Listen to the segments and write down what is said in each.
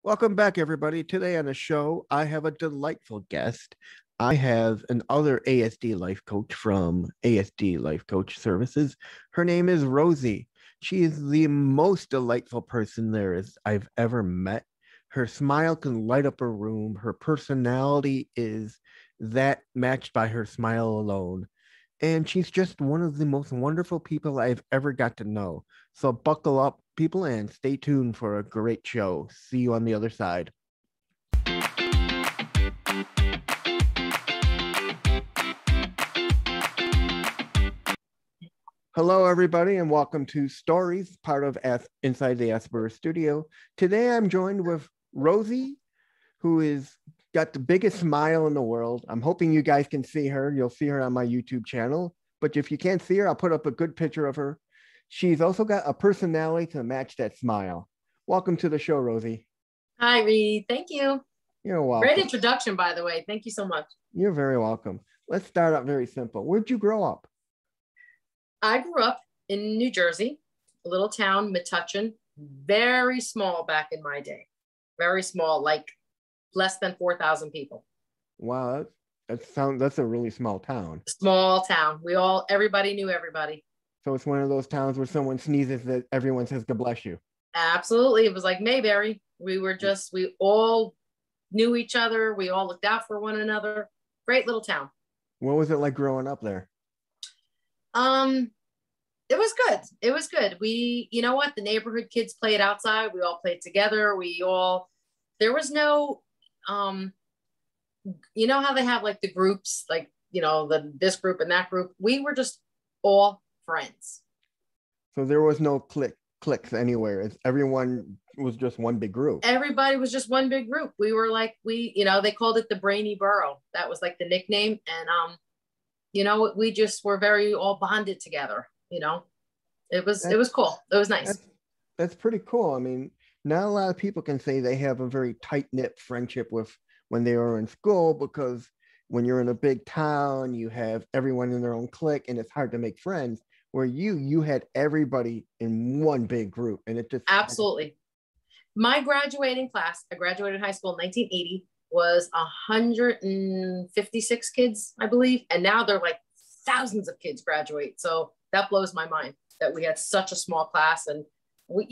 Welcome back, everybody. Today on the show, I have a delightful guest. I have another ASD life coach from ASD Lifecoach Services. Her name is Rosie. She is the most delightful person I've ever met. Her smile can light up a room. Her personality is that matched by her smile alone. And she's just one of the most wonderful people I've ever got to know. So buckle up, people, and stay tuned for a great show. See you on the other side. Hello, everybody, and welcome to Stories, part of Inside the Asperger Studio. Today, I'm joined with Rosie, who is got the biggest smile in the world. I'm hoping you guys can see her. You'll see her on my YouTube channel. But if you can't see her, I'll put up a good picture of her. She's also got a personality to match that smile. Welcome to the show, Rosie. Hi, Reed. Thank you. You're welcome. Great introduction, by the way. Thank you so much. You're very welcome. Let's start out very simple. Where'd you grow up? I grew up in New Jersey, a little town, Metuchen, very small back in my day. Very small, like less than 4,000 people. Wow, that's a really small town. Small town. Everybody knew everybody. So it's one of those towns where someone sneezes that everyone says God bless you. Absolutely. It was like Mayberry. We all knew each other. We all looked out for one another. Great little town. What was it like growing up there? It was good. It was good. You know what? The neighborhood kids played outside. We all played together. There was no, you know how they have like the groups, like, this group and that group. We were just all friends. So there was no cliques anywhere. Everyone was just one big group. Everybody was just one big group. We were like, they called it the Brainy Borough. That was like the nickname. And, we just were very all bonded together. It was cool. It was nice. That's pretty cool. I mean, not a lot of people can say they have a very tight-knit friendship with when they were in school, because when you're in a big town, you have everyone in their own clique and it's hard to make friends. Where you had everybody in one big group, and it just absolutely. My graduating class, I graduated high school in 1980, was 156 kids, I believe, and now they're like thousands of kids graduate. So that blows my mind that we had such a small class, and we,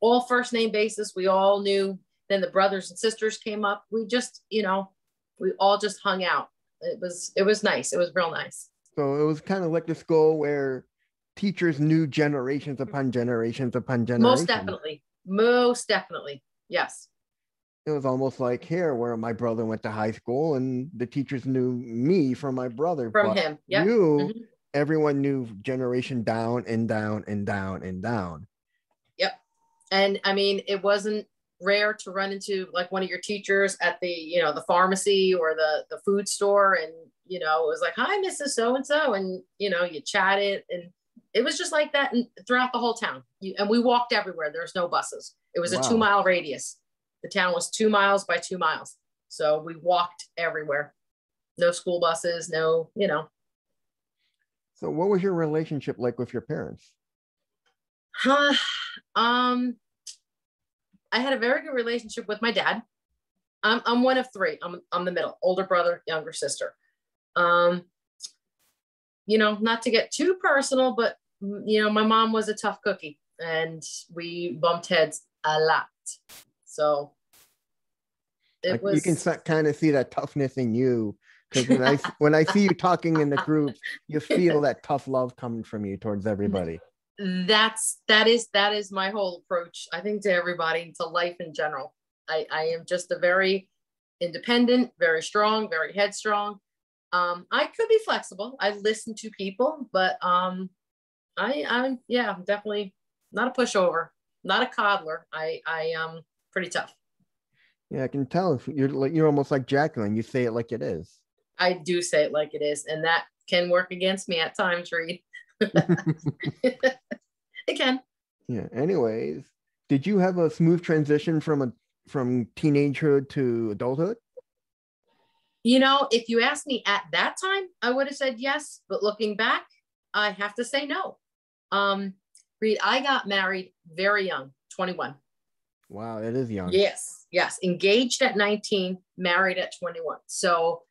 all first name basis. We all knew. Then the brothers and sisters came up. We just, we all just hung out. It was nice. It was real nice. So it was kind of like the school where teachers knew generations upon generations upon generations. Most definitely. Yes. It was almost like here where my brother went to high school and the teachers knew me from my brother. From him. Yeah. Everyone knew generation down and down and down and down. Yep. And I mean, it wasn't rare to run into like one of your teachers at the, the pharmacy or the food store. And, it was like, hi, Mrs. So-and-so. And, you chatted, and it was just like that throughout the whole town. And we walked everywhere. There's no buses. It was a 2-mile radius. The town was 2 miles by 2 miles. So we walked everywhere. No school buses, no. So what was your relationship like with your parents? I had a very good relationship with my dad. I'm one of three. I'm the middle, older brother, younger sister. Not to get too personal, but my mom was a tough cookie, and we bumped heads a lot. So you can kind of see that toughness in you, because when I see you talking in the group, you feel that tough love coming from you towards everybody. That is my whole approach, I think, to everybody, to life in general. I am just a very independent, very strong, very headstrong. I could be flexible. I listen to people, but I'm definitely not a pushover, not a coddler. I am pretty tough. Yeah, I can tell. You're almost like Jacqueline. You say it like it is. I do say it like it is, and that can work against me at times, Reed. It can. Yeah. Anyways, did you have a smooth transition from teenagehood to adulthood? If you asked me at that time, I would have said yes. But looking back, I have to say no. Reed, I got married very young, 21. Wow, that is young. Yes, yes. Engaged at 19, married at 21. So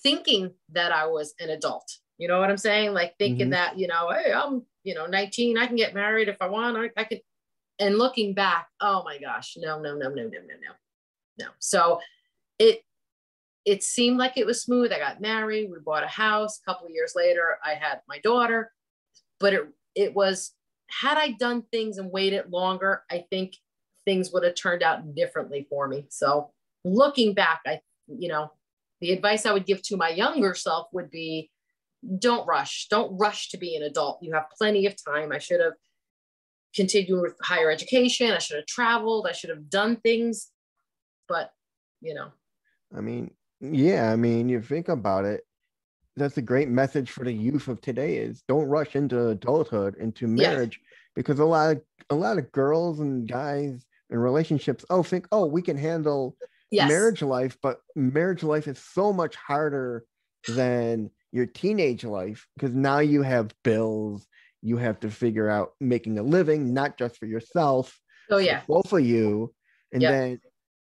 thinking that I was an adult, you know what I'm saying? Like thinking Mm-hmm. that, hey, I'm, 19, I can get married if I want. I could. And looking back, oh my gosh, no, no, no, no, no, no, no, no. So it it seemed like it was smooth. I got married. We bought a house. A couple of years later, I had my daughter. But it was, had I done things and waited longer, I think things would have turned out differently for me. So looking back, the advice I would give to my younger self would be, don't rush. Don't rush to be an adult. You have plenty of time. I should have continued with higher education. I should have traveled. I should have done things. But, I mean, yeah, I mean, you think about it, that's a great message for the youth of today is don't rush into adulthood, into yeah, marriage, because a lot of girls and guys in relationships think, oh, we can handle yes. marriage life, but marriage life is so much harder than your teenage life because now you have bills, you have to figure out making a living, not just for yourself, Oh, for yeah. both of you. And Yep. then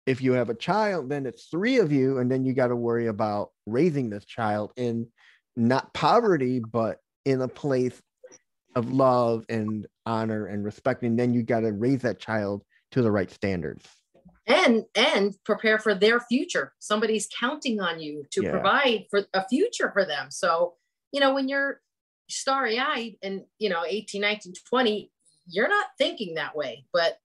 if you have a child, then it's three of you, and then you got to worry about raising this child in not poverty, but in a place of love and honor and respect. And then you got to raise that child to the right standards. And prepare for their future. Somebody's counting on you to Yeah. provide for a future for them. So, when you're starry-eyed and 18, 19, 20, you're not thinking that way. But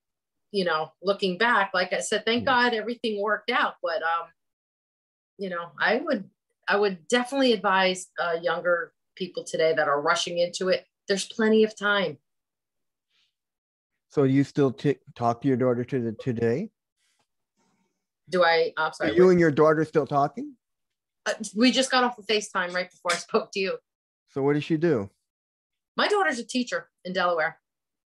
looking back, like I said, thank God everything worked out. But I would definitely advise younger people today that are rushing into it, there's plenty of time. So you still talk to your daughter today? I'm Are sorry, you and your daughter still talking? we just got off of FaceTime right before I spoke to you. So what does she do? My daughter's a teacher in Delaware.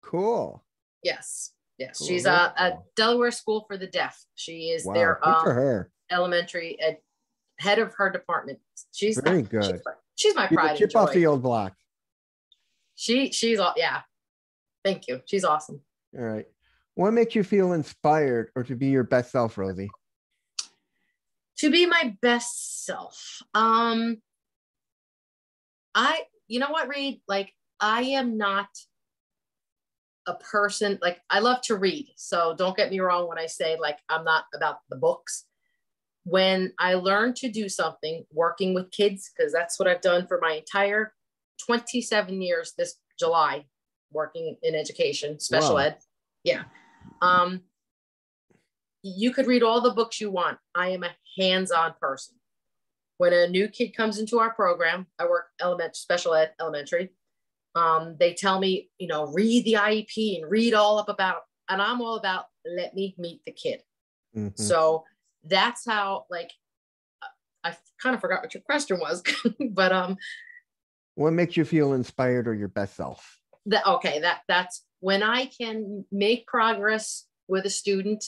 Cool. Yes. Yes. Cool. She's Very a cool. Delaware School for the Deaf. She is Wow. their Good for her. elementary head of her department. She's Very she's, good. she's my She's a pride and chip off joy. the old block. She's all, yeah. Thank you. She's awesome. All right. What makes you feel inspired or to be your best self, Rosie? To be my best self. You know what, Reed? Like, I am not a person, like, I love to read. So don't get me wrong when I say, like, I'm not about the books. When I learned to do something working with kids, because that's what I've done for my entire 27 years this July, working in education, special Wow. ed. Yeah. You could read all the books you want. I am a hands-on person. When a new kid comes into our program, I work special ed, elementary. They tell me, read the IEP and read all up about it. And I'm all about, let me meet the kid. Mm-hmm. So that's how, like, I kind of forgot what your question was, but what makes you feel inspired or your best self? That's when I can make progress with a student,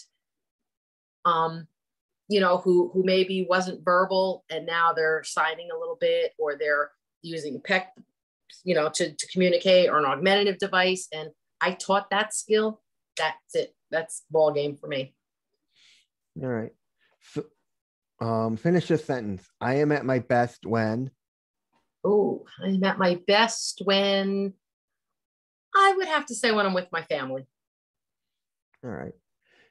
who maybe wasn't verbal and now they're signing a little bit, or they're using PEC, to communicate, or an augmentative device. And I taught that skill. That's it. That's ball game for me. All right. So, finish this sentence. I am at my best when. Oh, I'm at my best when, I would have to say, when I'm with my family. All right.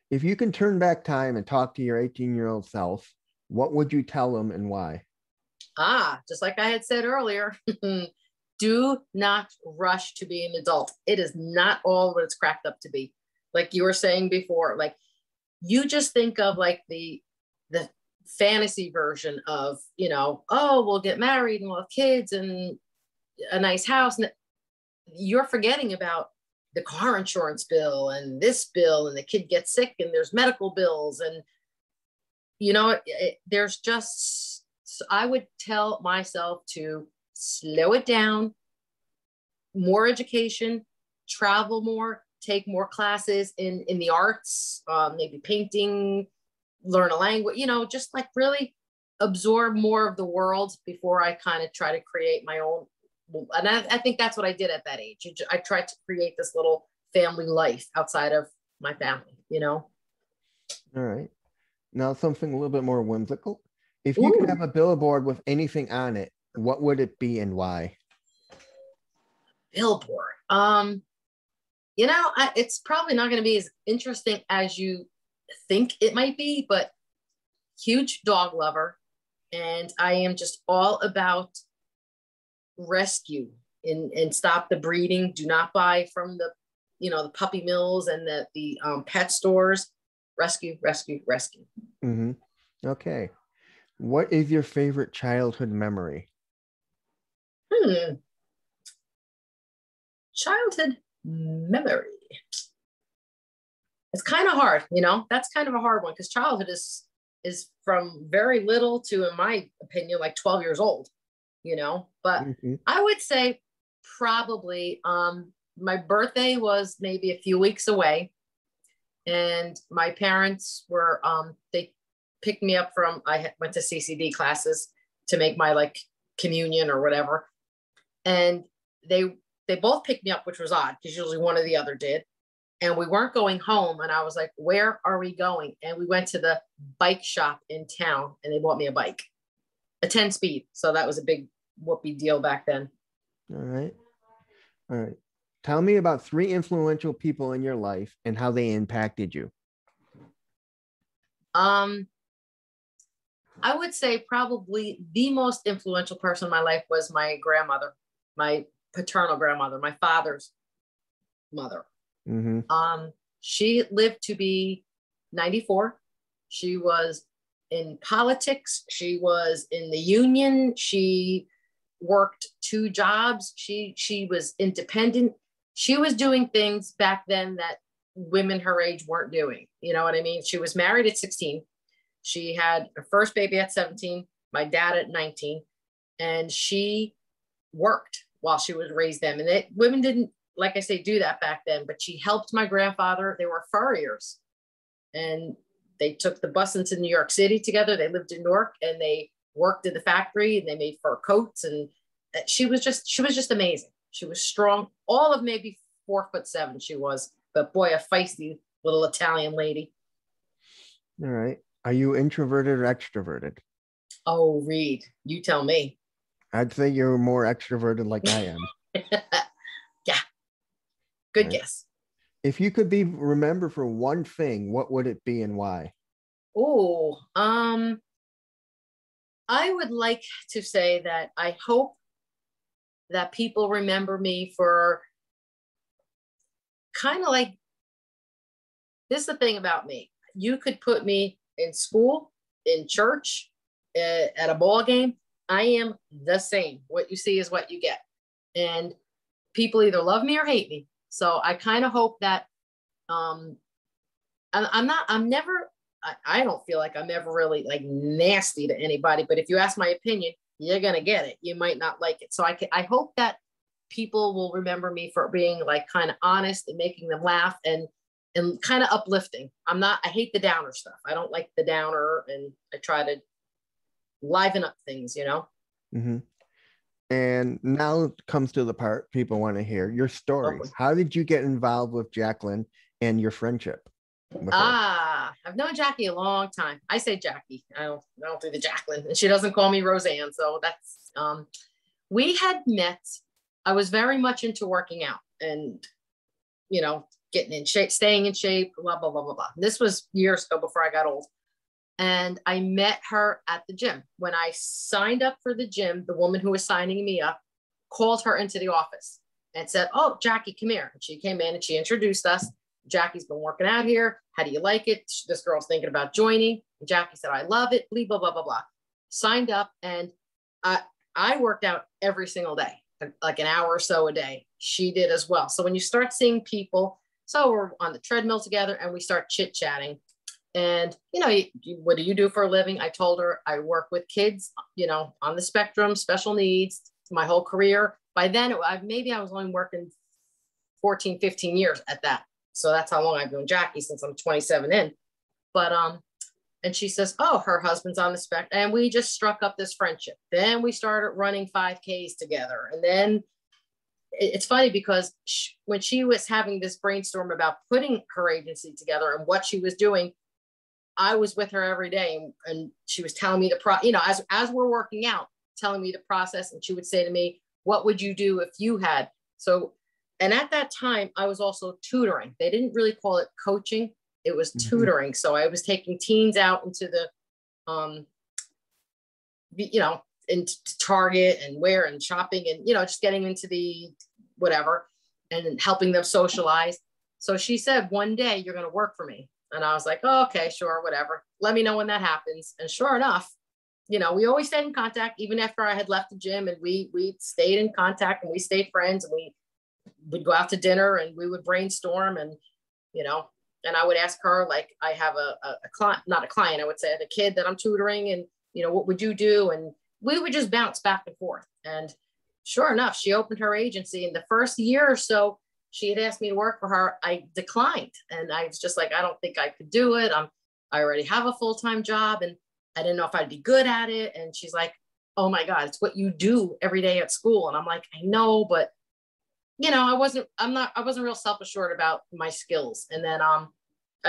If you can turn back time and talk to your 18-year-old self, what would you tell them and why? Just like I had said earlier, do not rush to be an adult. It is not all what it's cracked up to be. Like you were saying before, like, you just think of like the fantasy version of, we'll get married and we'll have kids and a nice house. And you're forgetting about the car insurance bill and this bill, and the kid gets sick and there's medical bills. And, there's just, I would tell myself to slow it down, more education, travel more, take more classes in the arts, maybe painting, learn a language, just like really absorb more of the world before I kind of try to create my own. And I think that's what I did at that age. I tried to create this little family life outside of my family, All right. Now something a little bit more whimsical. If you could have Ooh, a billboard with anything on it, what would it be and why? billboard. It's probably not going to be as interesting as you think it might be, but huge dog lover. And I am just all about rescue and stop the breeding. Do not buy from the puppy mills and the pet stores. Rescue, rescue, rescue. Mm-hmm. Okay. What is your favorite childhood memory? Hmm. Childhood memory. It's kind of hard, That's kind of a hard one because childhood is from very little to, in my opinion, like 12 years old, But Mm-hmm. I would say probably my birthday was maybe a few weeks away, and my parents were they picked me up from went to CCD classes to make my like communion or whatever, and they both picked me up, which was odd because usually one or the other did. And we weren't going home. And I was like, where are we going? And we went to the bike shop in town and they bought me a bike, a 10 speed. So that was a big whoopee deal back then. All right. All right. Tell me about three influential people in your life and how they impacted you. Um, I would say probably the most influential person in my life was my grandmother, my paternal grandmother, my father's mother. Mm-hmm. She lived to be 94. She was in politics. She was in the union. She worked two jobs. She was independent. She was doing things back then that women her age weren't doing. You know what I mean? She was married at 16. She had her first baby at 17, my dad at 19, and she worked while she was raised them. And women didn't, like I say, do that back then, but she helped my grandfather. They were furriers and they took the bus into New York City together. They lived in Newark and they worked in the factory and they made fur coats. And she was just amazing. She was strong, all of maybe 4'7" she was, but boy, a feisty little Italian lady. All right. Are you introverted or extroverted? Oh, Reed, you tell me. I'd say you're more extroverted like I am. Yeah, All good right. guess. If you could be remembered for one thing, what would it be and why? Oh, I would like to say that I hope that people remember me for kind of like, this is the thing about me. You could put me in school, in church, at a ball game. I am the same. What you see is what you get. And people either love me or hate me. So I kind of hope that um, I'm never, I don't feel like I'm ever really like nasty to anybody. But if you ask my opinion, you're going to get it. You might not like it. So I hope that people will remember me for being like kind of honest and making them laugh and kind of uplifting. I hate the downer stuff. I don't like the downer, and I try to liven up things. Mm-hmm. And now comes to the part people want to hear your story. Oh, How did you get involved with Jacqueline and your friendship with her? I've known Jackie a long time. I say Jackie. I don't do the Jacqueline, and she doesn't call me Roseanne. So that's we had met. I was very much into working out and getting in shape, staying in shape, blah blah blah blah blah. This was years ago before I got old. And I met her at the gym. When I signed up for the gym, the woman who was signing me up called her into the office and said, "Oh, Jackie, come here." And she came in and she introduced us. Jackie's been working out here. How do you like it? This girl's thinking about joining. And Jackie said, "I love it." Blah, blah, blah, blah. Signed up, and I, I worked out every single day, like an hour or so a day. She did as well. So when you start seeing people, so we're on the treadmill together and we start chit chatting. And, what do you do for a living? I told her I work with kids, on the spectrum, special needs, my whole career. By then, I was only working 14, 15 years at that. So that's how long I've known Jackie, since I'm 27 in. But, and she says, oh, her husband's on the spectrum. And we just struck up this friendship. Then we started running 5Ks together. And then it's funny because when she was having this brainstorm about putting her agency together and what she was doing, I was with her every day, and she was telling me as we're working out, telling me the process. And she would say to me, what would you do if you had? So, and at that time I was also tutoring. They didn't really call it coaching. It was tutoring. So I was taking teens out into the, into Target and where and shopping and, just getting into the whatever and helping them socialize. So she said, one day you're going to work for me. And I was like, oh, okay, sure, whatever. Let me know when that happens. And sure enough, we always stayed in contact, even after I had left the gym, and we stayed in contact and we stayed friends, and we would go out to dinner and we would brainstorm and, and I would ask her, like, I have a client, not a client, I would say I have a kid that I'm tutoring, and, what would you do? And we would just bounce back and forth. And sure enough, she opened her agency. In the first year or so, she had asked me to work for her. I declined. And I was just like, I don't think I could do it. I already have a full-time job, and I didn't know if I'd be good at it. And she's like, oh my God, it's what you do every day at school. And I'm like, I know, but I wasn't real self-assured about my skills. And then I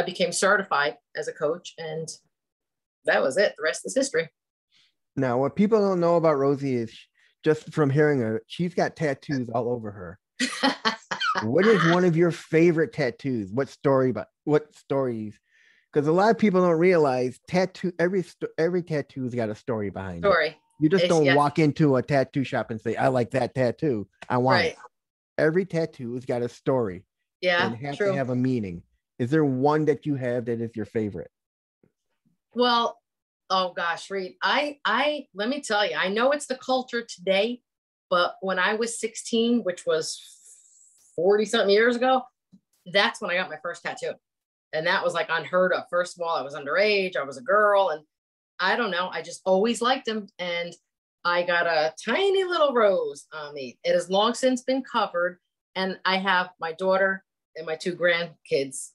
became certified as a coach, and that was it. The rest is history. Now, what people don't know about Rosie is, just from hearing her, she's got tattoos all over her. What is one of your favorite tattoos? What stories? Because a lot of people don't realize every tattoo's got a story behind it. You just don't walk into a tattoo shop and say, I like that tattoo, I want it. Every tattoo has got a story. Yeah, and has to have a meaning. Is there one that you have that is your favorite? Well, oh gosh, Reed, I let me tell you, I know it's the culture today, but when I was 16, which was 40 something years ago, that's when I got my first tattoo. And that was like unheard of. First of all, I was underage, I was a girl, and I don't know, I just always liked them. And I got a tiny little rose on me. It has long since been covered. And I have my daughter and my two grandkids,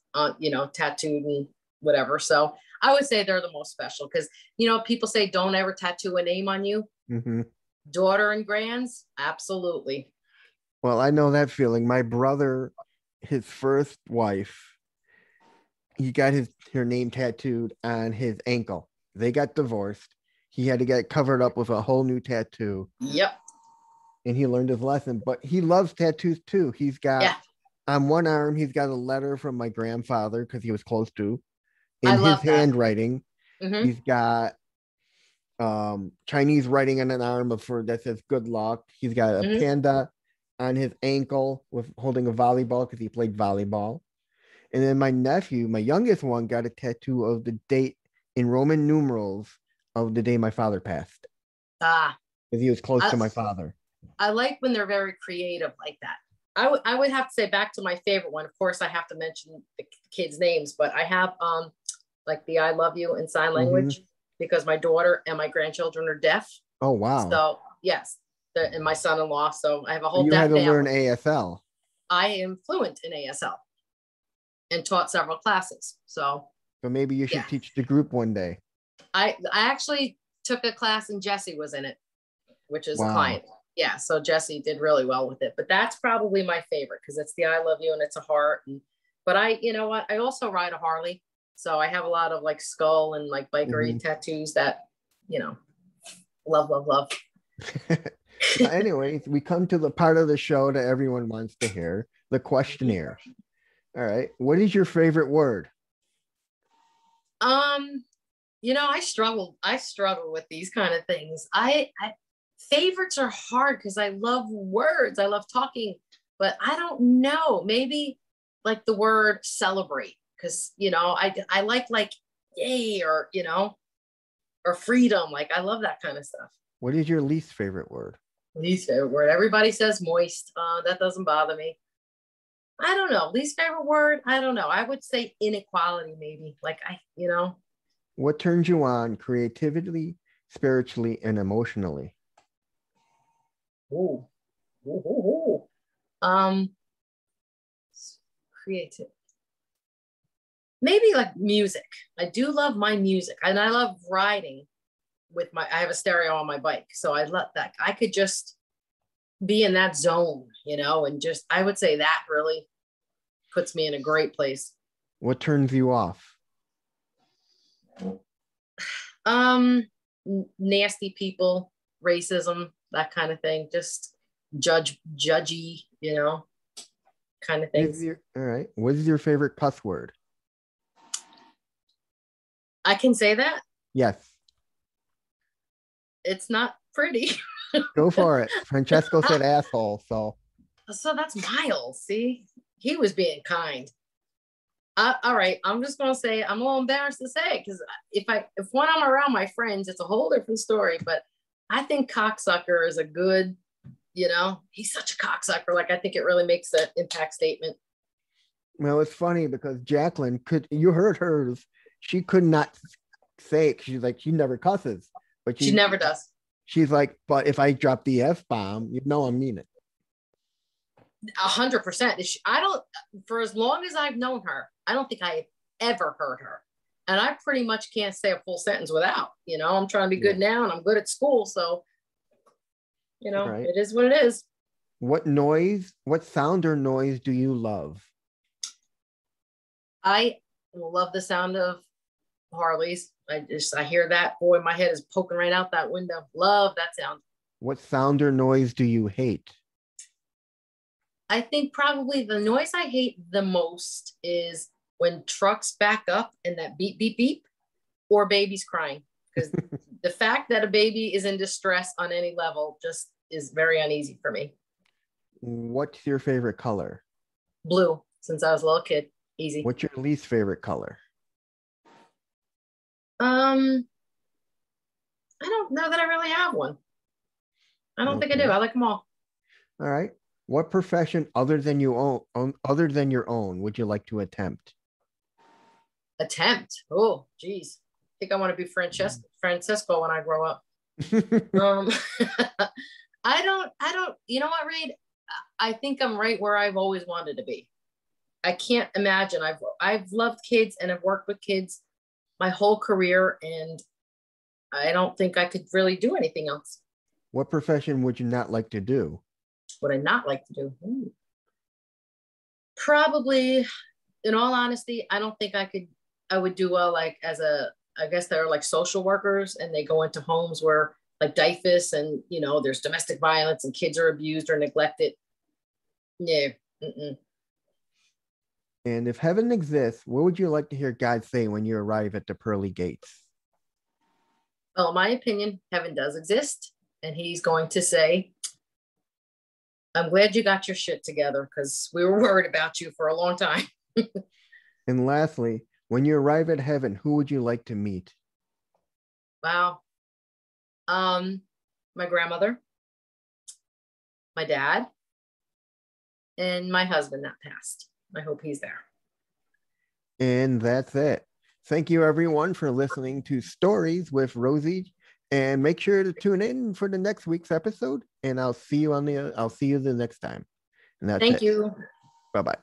tattooed and whatever. So I would say they're the most special because, people say don't ever tattoo a name on you. Mm-hmm. Daughter and grands, absolutely. Well, I know that feeling. My brother, his first wife, he got her name tattooed on his ankle. They got divorced. He had to get covered up with a whole new tattoo. Yep. And he learned his lesson, but he loves tattoos too. He's got on one arm, he's got a letter from my grandfather because he was close to in his handwriting. Mm-hmm. He's got Chinese writing on an arm that says good luck. He's got a panda on his ankle with holding a volleyball because he played volleyball. And then my nephew, my youngest one, got a tattoo of the date in Roman numerals of the day my father passed. Because he was close to my father. I like when they're very creative like that. I would have to say, back to my favorite one. Of course, I have to mention the kids' names, but I have like the I love you in sign language because my daughter and my grandchildren are deaf. Oh, wow. So yes, and my son-in-law. So I have a whole you deaf had to family. learn ASL. I am fluent in ASL and taught several classes. So maybe you should teach the group one day. I actually took a class and Jesse was in it, which is a client. Yeah, so Jesse did really well with it, but that's probably my favorite because it's the I love you and it's a heart. But you know what? I also ride a Harley, so I have a lot of like skull and like bikery tattoos that, love. Anyways, we come to the part of the show that everyone wants to hear, the questionnaire. All right, what is your favorite word? I struggle with these kind of things. Favorites are hard because I love words. I love talking, but I don't know. Maybe like the word celebrate because, I like yay or, or freedom. Like I love that kind of stuff. What is your least favorite word? Least favorite word. Everybody says moist. That doesn't bother me. I don't know. Least favorite word. I don't know. I would say inequality maybe. Like What turns you on creatively, spiritually, and emotionally? Ooh. Creative. Maybe like music. I do love my music, and I love riding with I have a stereo on my bike, so I love that. I could just be in that zone, and just I would say that really puts me in a great place. What turns you off? Nasty people, racism, that kind of thing. Just judgy, kind of things. All right. What is your favorite cuss word? I can say that? Yes. It's not pretty. Go for it. Francesco said asshole, so. So that's Miles. See, he was being kind. All right, I'm just gonna say I'm a little embarrassed to say it because if when I'm around my friends, it's a whole different story. But I think cocksucker is a good, he's such a cocksucker. Like I think it really makes an impact statement. Well, it's funny because Jacqueline you heard hers. She could not say it. She's like, she never cusses, but she never does. She's like, but if I drop the F-bomb, I mean it. 100%. I don't, for as long as I've known her, I don't think I ever heard her. And I pretty much can't say a full sentence without, I'm trying to be good now and I'm good at school. So, right. It is what it is. What sound or noise do you love? I love the sound of Harleys. I hear that. Boy, my head is poking right out that window. Love that sound. What sound or noise do you hate? I think probably the noise I hate the most is when trucks back up and that beep, beep, beep, or babies crying. Because the fact that a baby is in distress on any level just is very uneasy for me. What's your favorite color? Blue, since I was a little kid. Easy. What's your least favorite color? I don't know that I really have one. I don't think I do. I like them all. All right. What profession other than your own would you like to attempt? Oh, geez. I think I want to be Francesco when I grow up. I don't, you know what, Reed? I think I'm right where I've always wanted to be. I can't imagine. I've loved kids and I've worked with kids my whole career, and I don't think I could really do anything else. What profession would you not like to do? Would I not like to do? Probably, in all honesty, I don't think I would do well, like I guess they're like social workers and they go into homes where like DIFUS and, there's domestic violence and kids are abused or neglected. Yeah. Mm-mm. And if heaven exists, what would you like to hear God say when you arrive at the pearly gates? Well, in my opinion, heaven does exist. And he's going to say, I'm glad you got your shit together because we were worried about you for a long time. And lastly, when you arrive at heaven, who would you like to meet? Wow. My grandmother, my dad, and my husband that passed. I hope he's there. And that's it. Thank you, everyone, for listening to Stories with Rosie. And make sure to tune in for the next week's episode. And I'll see you the next time. And that's Thank you. Bye-bye.